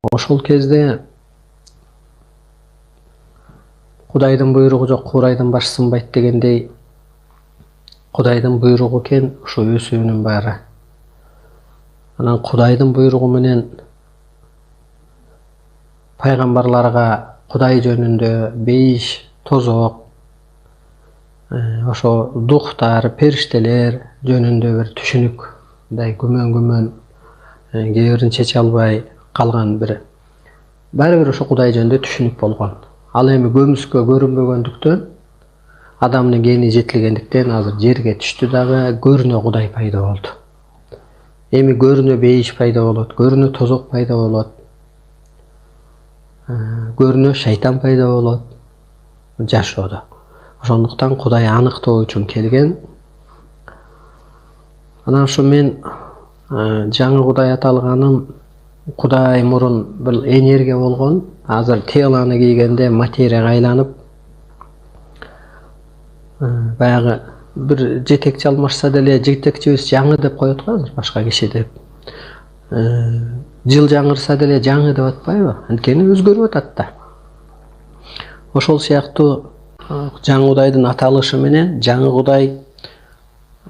Ошол кезде Кудайдын буйругу жок, курайдын башы сынбайт дегендей, Кудайдын буйругу экен ушу өсүүнүн баары. Анан Кудайдын буйругу менен пайгамбарларга Кудай жөнүндө бейиш, тозок, ошо духтар, периштелер жөнүндө бир түшүнүк, мындай күмөн кээ бирин чече албай калган баары бир ошо Кудай жөнүндө түшүнүк болгон. Ал эми көмүскө көрүнбөгөндүктөн, адамдын гени жетилгендиктен азыр жерге түштү дагы көрүнө Кудай пайда болду. Эми көрүнө бейиш пайда болот, көрүнө тозок пайда болот, көрүнө шайтан пайда болот жашоодо. Ошондуктан Кудай аныктоо үчүн келген. Анан ушу мен жаңы Кудай аталганым, Кудай мурун бир энергия болгон, азыр телоны кийгенде материяга айланып, баягы бир жетекчи алмашса деле жетекчибиз жаңы деп коет го азыр башка киши деп. Жыл жаңырса деле жаңы деп атпайбы? Анткени өзгөрүп атат да. Ошол сыяктуу жаңы Кудайдын аталышы менен жаңы Кудай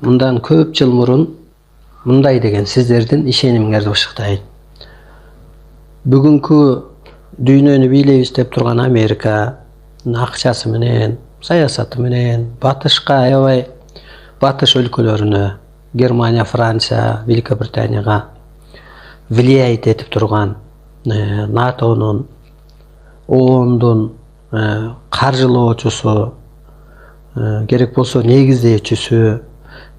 мындан көп жыл мурун мындай деген сиздердин ишенимиңерди бышыктайын. Бүгүнкү дүйнөнү бийлейбиз деп турган Америка акчасы менен, саясаты менен батышка аябай, батыш өлкөлөрүнө, Германия, Франция, Великобританияга влиять этип турган НАТОнун, ООНдун каржылоочусу, керек болсо негиздөөчүсү,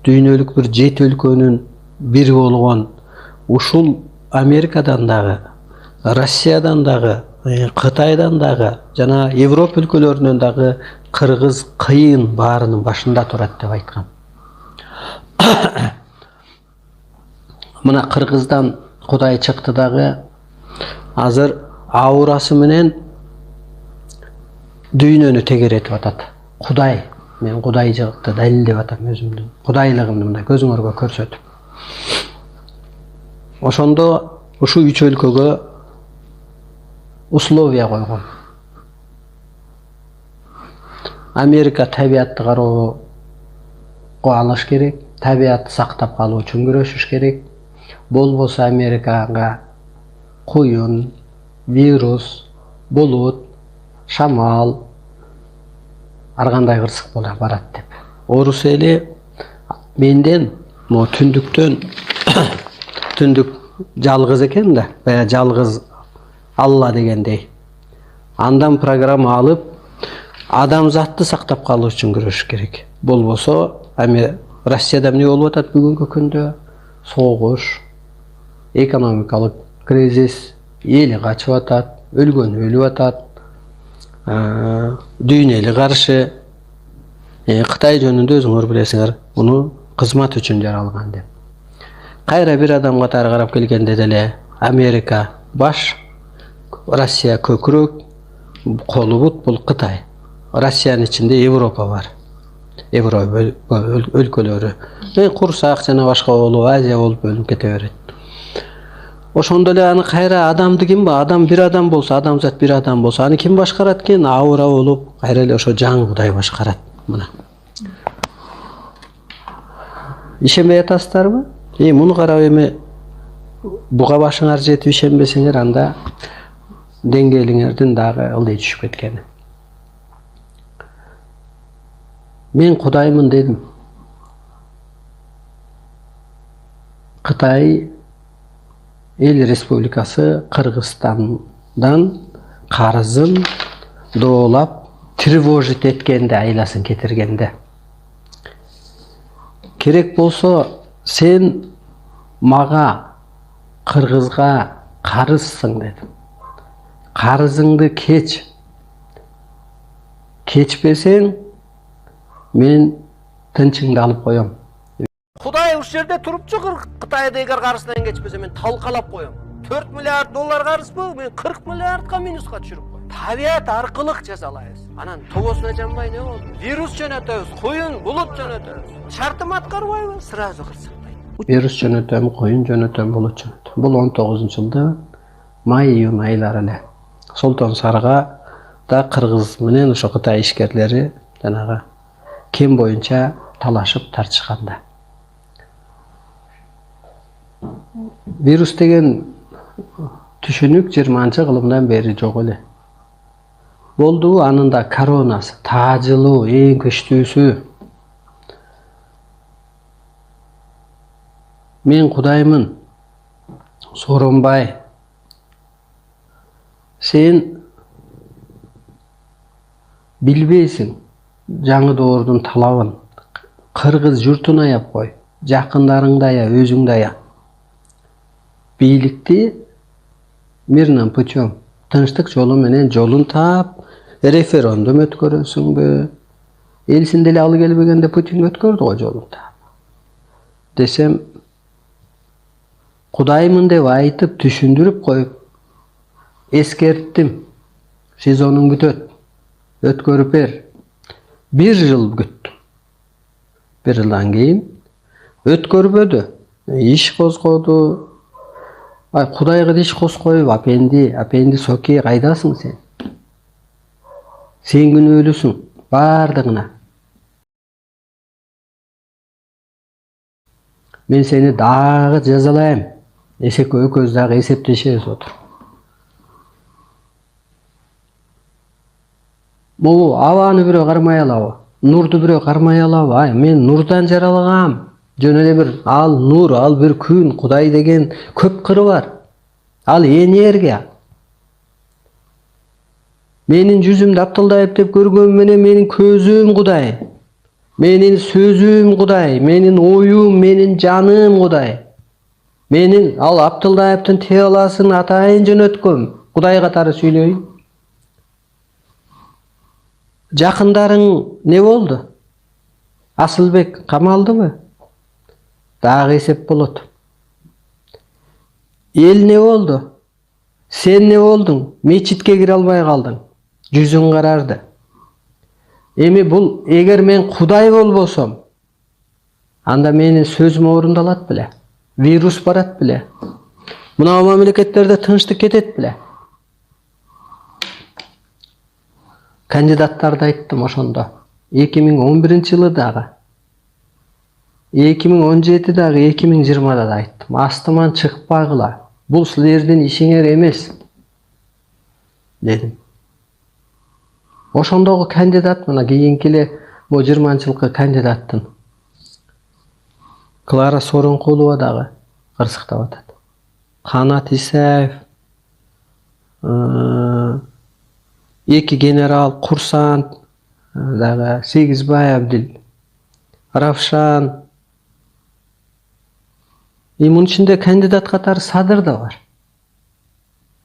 дүйнөлүк бир 7 өлкөнүн бири болгон ушул Америкадан дагы, Россиядан дагы, Кытайдан дагы, жана Европа өлкөлөрүнөн дагы кыргыз кыйын баарынын башында турат деп айткан. Мына Кыргыздан Кудай чыкты дагы, азыр аурасы менен дүйнөнү тегеретип атат. Кудай, мен кудайчылыкты далилдеп атам өзүмдүн, кудайлыгымды мына көзүңөргө көрсөтүп. Ошондо ушу 3 өлкөгө условия койгон. Америка табиятты кароого алыш керек, табиятты сактап калуу үчүн күрөшүш керек. Болбосо Америкага куюн, вирус, булут, шамал ар кандай кырсык боло барат деп. Орус эли менден могу түндүктөн түндүк жалгыз экен да, бая жалгыз Алла дегендей. Андан программа алып, адамзатты сактап калуу үчүн күрөшүш керек. Болбосо Россияда эмне болуп атат бүгүнкү күндө? Согуш, экономикалык кризис, эли качып атат, өлгөн өлүп атат, дүйнө эли каршы. Кытай жөнүндө өзүңөр билесиңер, муну кызмат үчүн жаралган деп. Кайра бир адам катары карап келгенде деле Америка баш, Россия көкүрөк, колу бут бул Кытай. Россиянын ичинде Европа бар. Европа өлкөлөрү. Курсак жана башка болуп, Азия болуп бөлүнүп кете берет. Ошондо эле аны кайра адамды ким бар? Адам бир адам болсо, адамзат бир адам болсо, аны ким башкарат экен? Аура болуп, кайра эле ошо жаңы Кудай башкарат. Мына. Ишенбей атасыздарбы? Муну карап эми буга башыңар жетип ишенбесеңер, анда деңгээлиңердин дагы ылдый түшүп кеткени. Мен Кудаймын дедим. Кытай Эл Республикасы Кыргызстандан карызын доолап, тревожить эткенде, айласын кетиргенде. Керек болсо сен мага, Кыргызга карызсың дедим. Карызыңды кеч. Кечпесең, мен тынчыңды алып коем. Кудай уш жерде турупчу, Кытайды эгер карызынан кечпесе мен талкалап коем. 4 миллиард доллар карызбы, мен 40 миллиардка минуска түшүрүп коем. Табият аркылык жазалайбыз. Анан тобосуна жанбай не болду? Вирус жөнөтөбүз, куюн, булут жөнөтөбүз. Шартым аткарбайбы? Сразу кырсыктайт. Вирус жөнөтөм, куюн жөнөтөм, булут жөнөтөм. Бул 19-жылда май-июнь айлары эле Солтон Сарга да Кыргыз менен ошо Кытай ишкерлери жанагы кен боюнча талашып тартышканда. Вирус деген түшүнүк 20-кылымдан бери жок эле. Болду, анын да коронасы, таажылуу, эң күчтүүсү. Мен Кудаймын, Сооронбай. Сен билбейсиң жаңы доордун талабын. Кыргыз журтун аяп кой, жакындарыңды ая, өзүңдү ая. Бийликти мирным путем, тынчтык жолу менен жолун таап, референдум өткөрөсүңбү? Элсин деле алы келбегенде Путин өткөрдү го жолун таап. Десем, Кудаймын деп айтып, түшүндүрүп коюп, эскерттим. Сезонуң бүтөт. Өткөрүп бер. 1 жыл күттүм. 1 жылдан кийин өткөрбөдү. Иш козгоду. Кудайга иш козгоюп, апенди соки, кайдасың сен? Сен күнөөлүүсүң бардыгына. Мен сени дагы жазалайм. Эсек экөөбүз дагы эсептешебиз отуруп. Могу абаны бирөө кармай алабы? Нурду бирөө кармай алабы? Мен нурдан жаралгам. Жөн эле бир ал нур, ал бир күн, Кудай деген көп кыры бар. Ал энергия. Менин жүзүмдү Апталдаев деп көргөн менен менин көзүм Кудай. Менин сөзүм Кудай, менин оюм, менин жаным Кудай. Менин ал Апталдаевдин телосын атайын жөнөткөм. Кудай катары сүйлөйүн. Жакындарың не болду? Асылбек камалдыбы? Дагы эсеп болот. Эл не болду? Сен не болдуң? Мечитке кире албай калдың. Жүзүң карарды. Эми бул эгер мен Кудай болбосом, анда менин сөзүм орундалат беле? Вирус барат беле? Мына мамлекеттерде тынчтык кетет беле? Кандидаттарды айттым ошондо. 2011-жылы дагы, 2017 дагы, 2020 да айттым. Астыман чыкпагыла. Бул силердин ишиңер эмес, дедим. Ошондогу кандидат мына кийинки эле 20-жылкы кандидаттын Клара Сооронкулова дагы кырсыктап атат. Канат Исаев, 2 генерал, курсант, дагы Сегизбай Абдил, Равшан. Мунун ичинде кандидат катары Садыр да бар.